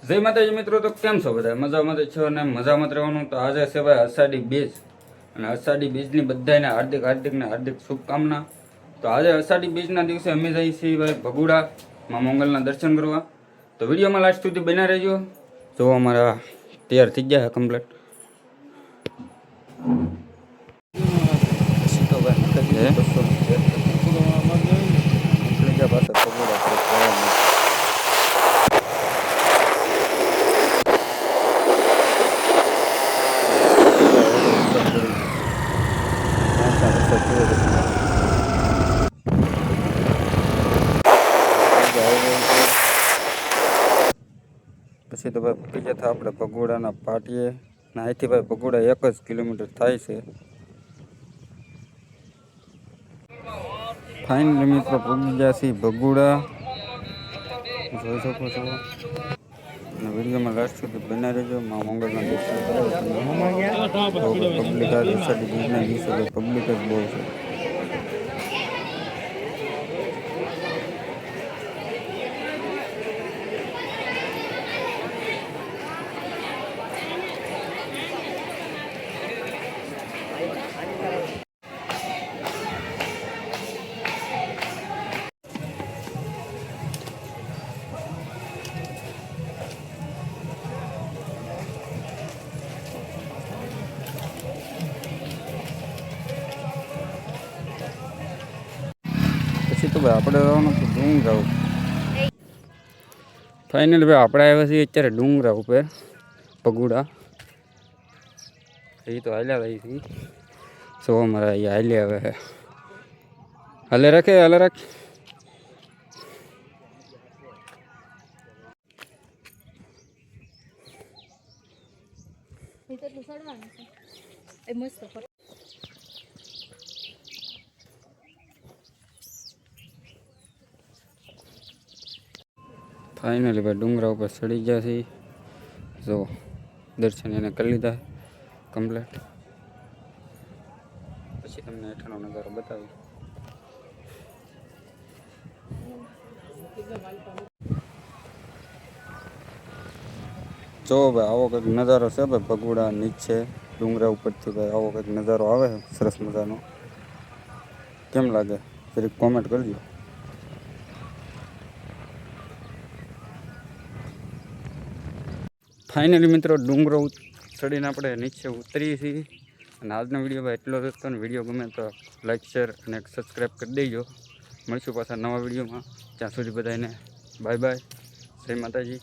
જય માતાજી મિત્રો, તો કેમ છો બધા? મજામાં છો અને મજામાં રહેવાનું. તો આજે છે ભાઈ અષાઢી બીજ, અને અષાઢી બીજની બધાને હાર્દિક હાર્દિક ને હાર્દિક શુભકામના. તો આજે અષાઢી બીજના દિવસે અમે જઈએ છીએ ભાઈ ભગુડા માં મંગલના દર્શન કરવા. તો વિડીયોમાં લાસ્ટ સુધી બના રહેજો. જો અમારા તૈયાર થઈ ગયા કમ્પ્લીટ. તો ભાઈ પછી તો ભાઈ પહોંચી ગયા આપણે ભગોડાના પાટીએ. અહીંથી ભાઈ ભગોડા 1 જ કિલોમીટર થાય છે. ફાઇનલી મિત્રો પહોંચી ગયા છીએ ભગોડા, જોઈ શકો છો. અને વિડીયોમાં લાસ્ટ સુધી બના રહેજો. માં મંગળના દર્શન કરો. પબ્લિક આ અષાઢી બીજના દિવસે પબ્લિક જ બહુ છે. પછી તો ભાઈ આપણે જવાનું તો ડુંગરા ઉપર. ફાઇનલી ભાઈ આપણે આવ્યા છીએ અત્યારે ડુંગરા ઉપર ભગુડા. એ તો હાલ્યા રહી હતી. સો અમારા અહીંયા હાલ્યા હવે હાલે રાખ. ફાઇનલી ભાઈ ડુંગરા ઉપર ચડી ગયા છે. જો દર્શન એને કરી લીધા કમ્પ્લીટ. પછી તમને હેઠળનો નજારો બતાવી. જો ભાઈ આવો કંઈક નજારો છે ભાઈ ભગુડા નીચે ડુંગરા ઉપરથી. ભાઈ આવો કંઈક નજારો આવે સરસ મજાનો. કેમ લાગે જરીક કોમેન્ટ કરજો. ફાઇનલી મિત્રો ડુંગરો ચડીને આપણે નીચે ઉતરીએ છીએ. અને આજનો વિડીયો ભાઈ એટલો જ હતો. ને વિડીયો ગમે તો લાઈક શેર અને સબસ્ક્રાઈબ કરી દેજો. મળીશું પાછા નવા વિડીયોમાં. ત્યાં સુધી બધાને બાય બાય. જય માતાજી.